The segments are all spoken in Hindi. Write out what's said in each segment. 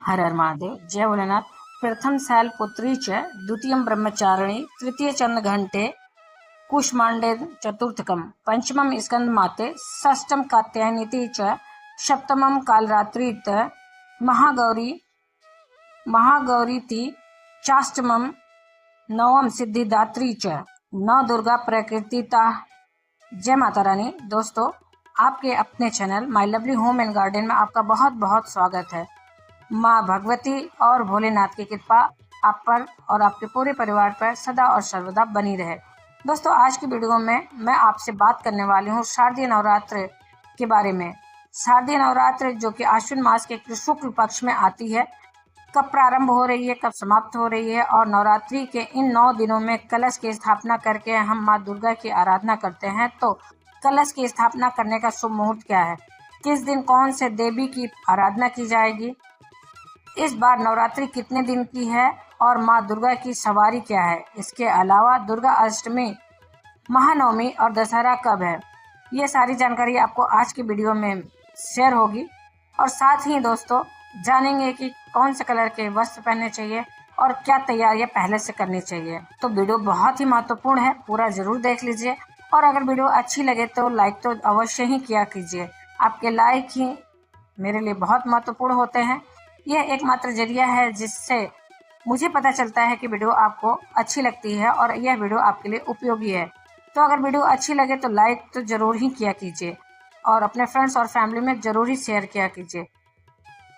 हर हर महादेव। जय भोलेनाथ। प्रथम शैलपुत्री च द्वितीयं ब्रह्मचारिणी तृतीय चंद्रघंटे कुष्मांडे चतुर्थकम पंचमम स्कंदमाते षष्ठम कात्यायनीति च सप्तमम कालरात्रित महागौरीति चाष्टमम नवम सिद्धिदात्री च नव दुर्गा प्रकृतिता। जय माता रानी। दोस्तों, आपके अपने channel my lovely home and garden में आपका बहुत बहुत स्वागत है। माँ भगवती और भोलेनाथ की कृपा आप पर और आपके पूरे परिवार पर सदा और सर्वदा बनी रहे। दोस्तों, आज की वीडियो में मैं आपसे बात करने वाली हूँ शारदीय नवरात्र के बारे में। शारदीय नवरात्र जो कि आश्विन मास के शुक्ल पक्ष में आती है, कब प्रारंभ हो रही है, कब समाप्त हो रही है, और नवरात्रि के इन 9 दिनों में कलश की स्थापना करके हम माँ दुर्गा की आराधना करते हैं। तो कलश की स्थापना करने का शुभ मुहूर्त क्या है, किस दिन कौन से देवी की आराधना की जाएगी, इस बार नवरात्रि कितने दिन की है और माँ दुर्गा की सवारी क्या है, इसके अलावा दुर्गा अष्टमी, महानवमी और दशहरा कब है, ये सारी जानकारी आपको आज की वीडियो में शेयर होगी। और साथ ही दोस्तों जानेंगे कि कौन से कलर के वस्त्र पहनने चाहिए और क्या तैयारियां पहले से करनी चाहिए। तो वीडियो बहुत ही महत्वपूर्ण है, पूरा जरूर देख लीजिए। और अगर वीडियो अच्छी लगे तो लाइक तो अवश्य ही किया कीजिए। आपके लाइक ही मेरे लिए बहुत महत्वपूर्ण होते हैं। यह एकमात्र जरिया है जिससे मुझे पता चलता है कि वीडियो आपको अच्छी लगती है और यह वीडियो आपके लिए उपयोगी है। तो अगर वीडियो अच्छी लगे तो लाइक तो जरूर ही किया कीजिए और अपने फ्रेंड्स और फैमिली में जरूर ही शेयर किया कीजिए।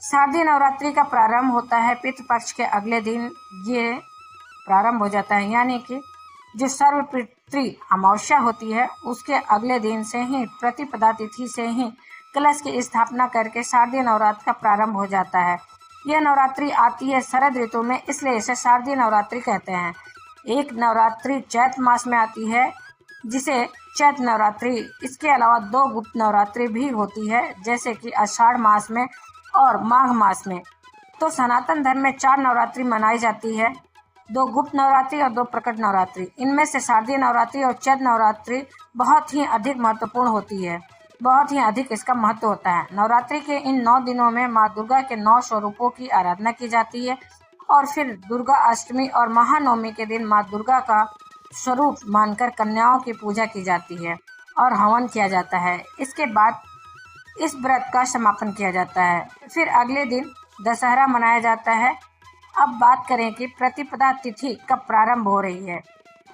शारदीय नवरात्रि का प्रारंभ होता है पितृपक्ष के अगले दिन ये प्रारंभ हो जाता है, यानी कि जो सर्वपितृ अमावस्या होती है उसके अगले दिन से ही प्रतिपदा तिथि से ही कलश की स्थापना करके शारदीय नवरात्र का प्रारंभ हो जाता है। यह नवरात्रि आती है शरद ऋतु में, इसलिए इसे शारदीय नवरात्रि कहते हैं। एक नवरात्रि चैत्र मास में आती है जिसे चैत्र नवरात्रि, इसके अलावा 2 गुप्त नवरात्रि भी होती है जैसे कि आषाढ़ मास में और माघ मास में। तो सनातन धर्म में 4 नवरात्रि मनाई जाती है, 2 गुप्त नवरात्रि और 2 प्रकट नवरात्रि। इनमें से शारदीय नवरात्रि और चैत्र नवरात्रि बहुत ही अधिक महत्वपूर्ण होती है, बहुत ही अधिक इसका महत्व होता है। नवरात्रि के इन 9 दिनों में माँ दुर्गा के 9 स्वरूपों की आराधना की जाती है और फिर दुर्गा अष्टमी और महानवमी के दिन माँ दुर्गा का स्वरूप मानकर कन्याओं की पूजा की जाती है और हवन किया जाता है। इसके बाद इस व्रत का समापन किया जाता है। फिर अगले दिन दशहरा मनाया जाता है। अब बात करें कि प्रतिपदा तिथि कब प्रारंभ हो रही है,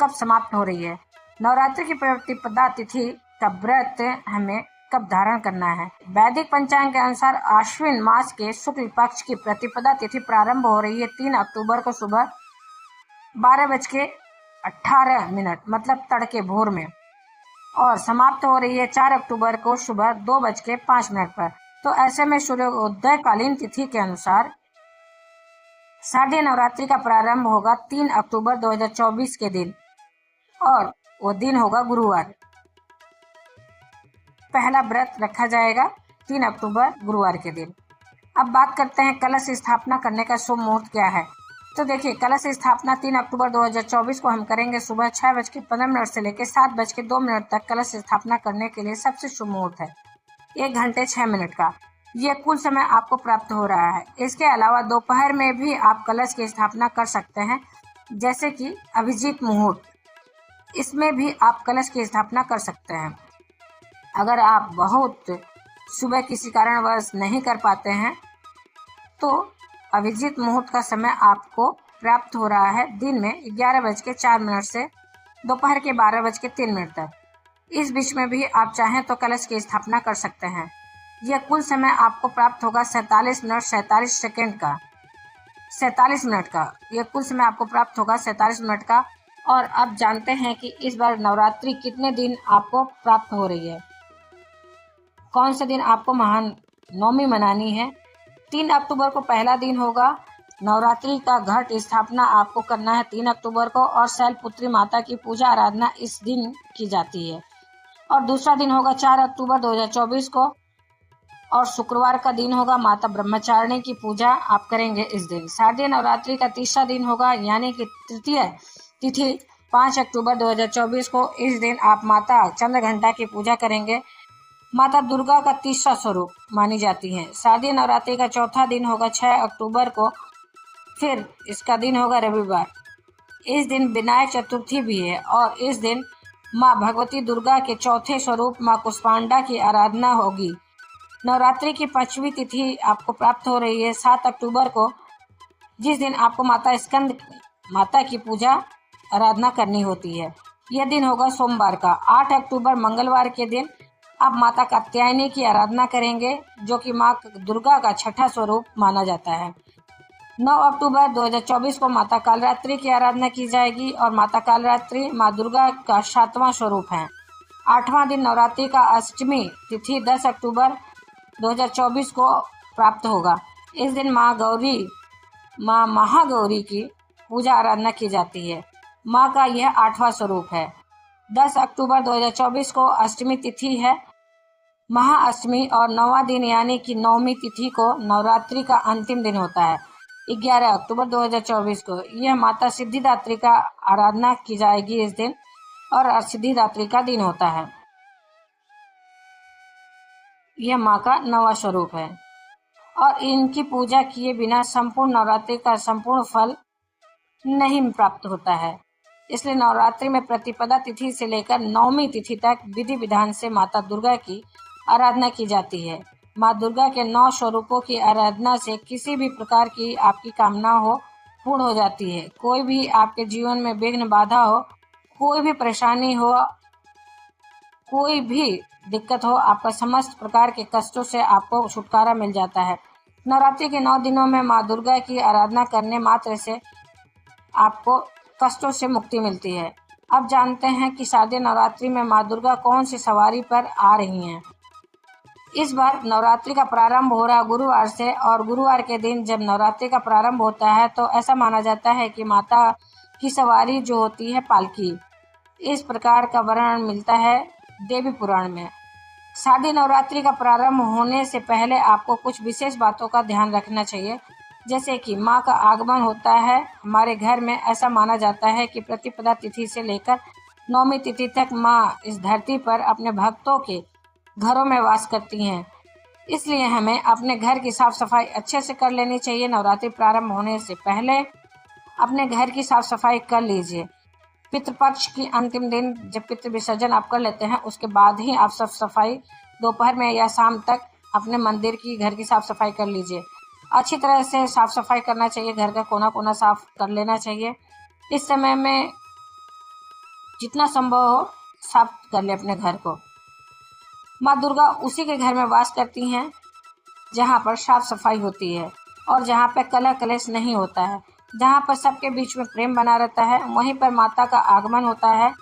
कब समाप्त हो रही है। नवरात्रि की प्रतिपदा तिथि का व्रत हमें कब धारण करना है। वैदिक पंचांग के अनुसार आश्विन मास के शुक्ल पक्ष की प्रतिपदा तिथि प्रारंभ हो रही है 3 अक्टूबर को सुबह 12:18 मतलब तड़के भोर में, और समाप्त हो रही है 4 अक्टूबर को सुबह 2:05 पर। तो ऐसे में सूर्योदय कालीन तिथि के अनुसार शारदीय नवरात्रि का प्रारंभ होगा 3 अक्टूबर 2024 के दिन, और वो दिन होगा गुरुवार। पहला व्रत रखा जाएगा 3 अक्टूबर गुरुवार के दिन। अब बात करते हैं कलश स्थापना करने का शुभ मुहूर्त क्या है। तो देखिए, कलश स्थापना 3 अक्टूबर 2024 को हम करेंगे सुबह 6:15 से लेकर 7:02 तक। कलश स्थापना करने के लिए सबसे शुभ मुहूर्त है 1 घंटे 6 मिनट का। यह कुल समय आपको प्राप्त हो रहा है। इसके अलावा दोपहर में भी आप कलश की स्थापना कर सकते हैं, जैसे कि अभिजीत मुहूर्त, इसमें भी आप कलश की स्थापना कर सकते हैं। अगर आप बहुत सुबह किसी कारणवश नहीं कर पाते हैं तो अभिजीत मुहूर्त का समय आपको प्राप्त हो रहा है दिन में 11:04 से दोपहर के 12:03 तक। इस बीच में भी आप चाहें तो कलश की स्थापना कर सकते हैं। यह कुल समय आपको प्राप्त होगा 47 मिनट 47 सेकेंड का, 47 मिनट का। यह कुल समय आपको प्राप्त होगा 47 मिनट का। और अब जानते हैं कि इस बार नवरात्रि कितने दिन आपको प्राप्त हो रही है, कौन से दिन आपको महानवमी मनानी है। 3 अक्टूबर को पहला दिन होगा। नवरात्रि का घट स्थापना आपको करना है 3 अक्टूबर को, और शैलपुत्री माता की पूजा आराधना इस दिन की जाती है। और दूसरा दिन होगा 4 अक्टूबर 2024 को, और शुक्रवार का दिन होगा माता ब्रह्मचारिणी की पूजा आप करेंगे इस दिन। शारदीय नवरात्रि का तीसरा दिन होगा, यानी कि तृतीय तिथि 5 अक्टूबर 2024 को। इस दिन आप माता चंद्रघंटा की पूजा करेंगे माता दुर्गा का तीसरा स्वरूप मानी जाती है। शारदीय नवरात्रि का चौथा दिन होगा 6 अक्टूबर को, फिर इसका दिन होगा रविवार। इस दिन विनायक चतुर्थी भी है और इस दिन माँ भगवती दुर्गा के चौथे स्वरूप माँ कुष्मांडा की आराधना होगी। नवरात्रि की 5वीं तिथि आपको प्राप्त हो रही है 7 अक्टूबर को, जिस दिन आपको माता स्कंद माता की पूजा आराधना करनी होती है। यह दिन होगा सोमवार का। 8 अक्टूबर मंगलवार के दिन आप माता कात्यायनी की आराधना करेंगे, जो कि माँ दुर्गा का छठा स्वरूप माना जाता है। 9 अक्टूबर 2024 को माता कालरात्रि की आराधना की जाएगी और माता कालरात्रि माँ दुर्गा का 7वां स्वरूप है। 8वां दिन नवरात्रि का अष्टमी तिथि 10 अक्टूबर 2024 को प्राप्त होगा। इस दिन माँ महागौरी की पूजा आराधना की जाती है। माँ का यह 8वां स्वरूप है। 10 अक्टूबर 2024 को अष्टमी तिथि है। महाअष्टमी और 9वां दिन यानी कि 9वीं तिथि को नवरात्रि का अंतिम दिन होता है। 11 अक्टूबर 2024 को यह माता सिद्धिदात्री का आराधना की जाएगी इस दिन, और सिद्धिदात्री का दिन होता है। यह माँ का 9वां स्वरूप है और इनकी पूजा किए बिना संपूर्ण नवरात्रि का संपूर्ण फल नहीं प्राप्त होता है। इसलिए नवरात्रि में प्रतिपदा तिथि से लेकर 9वीं तिथि तक विधि विधान से माता दुर्गा की आराधना की जाती है। माँ दुर्गा के 9 स्वरूपों की आराधना से किसी भी प्रकार की आपकी कामना हो पूर्ण हो जाती है। कोई भी आपके जीवन में विघ्न बाधा हो, कोई भी परेशानी हो, कोई भी दिक्कत हो, आपका समस्त प्रकार के कष्टों से आपको छुटकारा मिल जाता है। नवरात्रि के 9 दिनों में माँ दुर्गा की आराधना करने मात्र से आपको कष्टों से मुक्ति मिलती है। अब जानते हैं कि शारदीय नवरात्रि में माँ दुर्गा कौन सी सवारी पर आ रही हैं। इस बार नवरात्रि का प्रारंभ हो रहा गुरुवार से, और गुरुवार के दिन जब नवरात्रि का प्रारंभ होता है तो ऐसा माना जाता है कि माता की सवारी जो होती है पालकी। इस प्रकार का वर्णन मिलता है देवी पुराण में। शारदीय नवरात्रि का प्रारंभ होने से पहले आपको कुछ विशेष बातों का ध्यान रखना चाहिए, जैसे कि माँ का आगमन होता है हमारे घर में। ऐसा माना जाता है कि प्रतिपदा तिथि से लेकर 9वीं तिथि तक माँ इस धरती पर अपने भक्तों के घरों में वास करती हैं। इसलिए हमें अपने घर की साफ सफाई अच्छे से कर लेनी चाहिए। नवरात्रि प्रारंभ होने से पहले अपने घर की साफ सफाई कर लीजिए। पितृपक्ष की अंतिम दिन जब पितृ विसर्जन आप कर लेते हैं, उसके बाद ही आप साफ सफाई दोपहर में या शाम तक अपने मंदिर की घर की साफ सफाई कर लीजिए। अच्छी तरह से साफ सफाई करना चाहिए, घर का कोना कोना साफ कर लेना चाहिए। इस समय में जितना संभव हो साफ कर ले अपने घर को। माँ दुर्गा उसी के घर में वास करती हैं जहाँ पर साफ सफाई होती है और जहाँ पर कलह कलेश नहीं होता है, जहाँ पर सबके बीच में प्रेम बना रहता है, वहीं पर माता का आगमन होता है।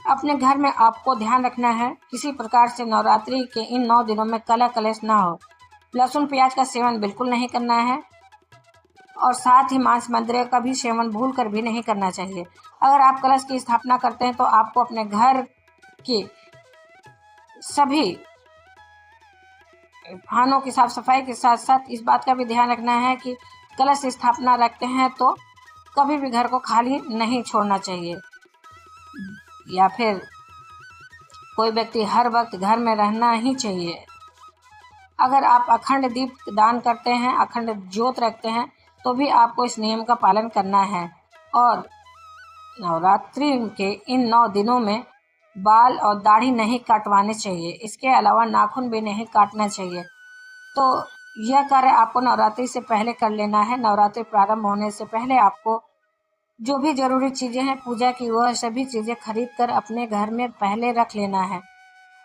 अपने घर में आपको ध्यान रखना है किसी प्रकार से नवरात्रि के इन 9 दिनों में कलह कलेश ना हो। लहसुन प्याज का सेवन बिल्कुल नहीं करना है और साथ ही मांस मंदिर का भी सेवन भूल कर भी नहीं करना चाहिए। अगर आप कलश की स्थापना करते हैं तो आपको अपने घर के सभी खानों की साफ सफाई के साथ साथ इस बात का भी ध्यान रखना है कि कलश स्थापना रखते हैं तो कभी भी घर को खाली नहीं छोड़ना चाहिए, या फिर कोई व्यक्ति हर वक्त घर में रहना ही चाहिए। अगर आप अखंड दीप दान करते हैं, अखंड ज्योत रखते हैं, तो भी आपको इस नियम का पालन करना है। और नवरात्रि के इन 9 दिनों में बाल और दाढ़ी नहीं काटवाने चाहिए। इसके अलावा नाखून भी नहीं काटना चाहिए। तो यह कार्य आपको नवरात्रि से पहले कर लेना है। नवरात्रि प्रारंभ होने से पहले आपको जो भी जरूरी चीज़ें हैं पूजा की, वह सभी चीज़ें खरीद कर अपने घर में पहले रख लेना है।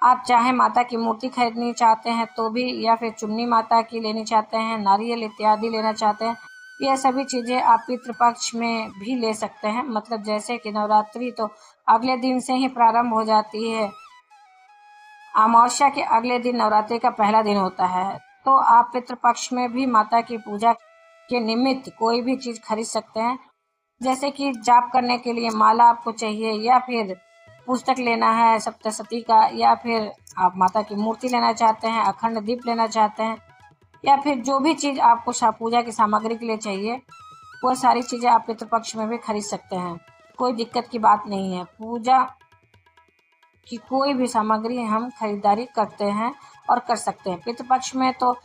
आप चाहे माता की मूर्ति खरीदनी चाहते हैं तो भी, या फिर चुन्नी माता की लेनी चाहते हैं, नारियल इत्यादि लेना चाहते हैं, यह सभी चीज़ें आप पितृपक्ष में भी ले सकते हैं। मतलब जैसे कि नवरात्रि तो अगले दिन से ही प्रारंभ हो जाती है, अमावस्या के अगले दिन नवरात्रि का पहला दिन होता है, तो आप पितृपक्ष में भी माता की पूजा के निमित्त कोई भी चीज़ खरीद सकते हैं। जैसे कि जाप करने के लिए माला आपको चाहिए, या फिर पुस्तक लेना है सप्तशती का, या फिर आप माता की मूर्ति लेना चाहते हैं, अखंड दीप लेना चाहते हैं, या फिर जो भी चीज़ आपको पूजा की सामग्री के लिए चाहिए, वो सारी चीज़ें आप पितृपक्ष में भी खरीद सकते हैं। कोई दिक्कत की बात नहीं है। पूजा की कोई भी सामग्री हम खरीदारी करते हैं और कर सकते हैं। पितृपक्ष में तो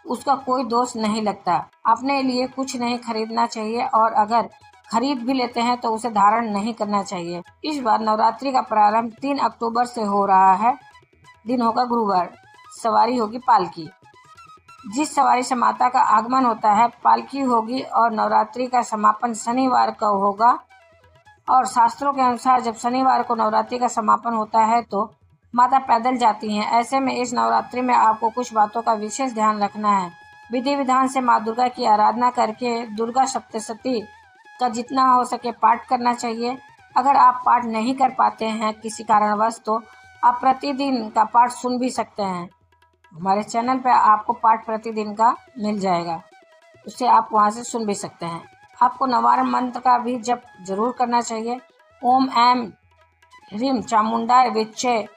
उसका कोई दोष नहीं लगता। अपने लिए कुछ नहीं खरीदना चाहिए और अगर खरीद भी लेते हैं तो उसे धारण नहीं करना चाहिए। इस बार नवरात्रि का प्रारंभ 3 अक्टूबर से हो रहा है। दिन होगा गुरुवार। सवारी होगी पालकी। जिस सवारी से माता का आगमन होता है पालकी होगी और नवरात्रि का समापन शनिवार को होगा। और शास्त्रों के अनुसार जब शनिवार को नवरात्रि का समापन होता है तो माता पैदल जाती हैं। ऐसे में इस नवरात्रि में आपको कुछ बातों का विशेष ध्यान रखना है। विधि विधान से माँ दुर्गा की आराधना करके दुर्गा सप्तशती का जितना हो सके पाठ करना चाहिए। अगर आप पाठ नहीं कर पाते हैं किसी कारणवश तो आप प्रतिदिन का पाठ सुन भी सकते हैं। हमारे चैनल पर आपको पाठ प्रतिदिन का मिल जाएगा, उससे आप वहां से सुन भी सकते हैं। आपको नवारण मंत्र का भी जप जरूर करना चाहिए। ओम ऐम ह्रीम चामुंडाय विच्चे,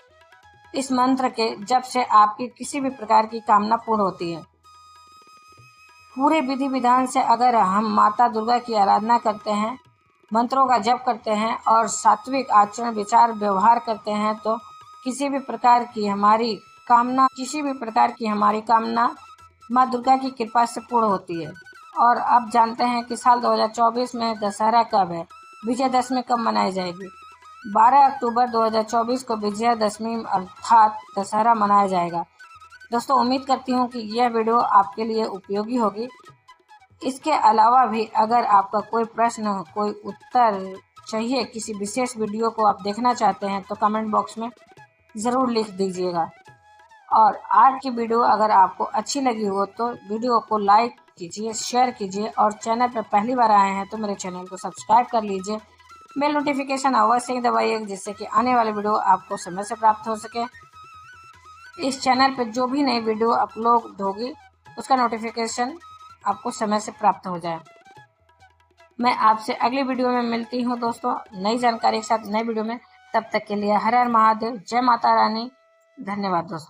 इस मंत्र के जप से आपकी किसी भी प्रकार की कामना पूर्ण होती है। पूरे विधि विधान से अगर हम माता दुर्गा की आराधना करते हैं, मंत्रों का जप करते हैं और सात्विक आचरण विचार व्यवहार करते हैं तो किसी भी प्रकार की हमारी कामना माँ दुर्गा की कृपा से पूर्ण होती है। और अब जानते हैं कि साल 2024 में दशहरा कब है, विजयदशमी कब मनाई जाएगी। 12 अक्टूबर 2024 को विजयदशमी अर्थात दशहरा मनाया जाएगा। दोस्तों, उम्मीद करती हूँ कि यह वीडियो आपके लिए उपयोगी होगी। इसके अलावा भी अगर आपका कोई प्रश्न, कोई उत्तर चाहिए, किसी विशेष वीडियो को आप देखना चाहते हैं तो कमेंट बॉक्स में ज़रूर लिख दीजिएगा। और आज की वीडियो अगर आपको अच्छी लगी हो तो वीडियो को लाइक कीजिए, शेयर कीजिए और चैनल पर पहली बार आए हैं तो मेरे चैनल को सब्सक्राइब कर लीजिए। बेल नोटिफिकेशन अवश्य ही दबाइए जिससे कि आने वाली वीडियो आपको समय से प्राप्त हो सके। इस चैनल पर जो भी नई वीडियो अपलोड होगी उसका नोटिफिकेशन आपको समय से प्राप्त हो जाए। मैं आपसे अगली वीडियो में मिलती हूँ दोस्तों, नई जानकारी के साथ नई वीडियो में। तब तक के लिए हर हर महादेव, जय माता रानी। धन्यवाद दोस्तों।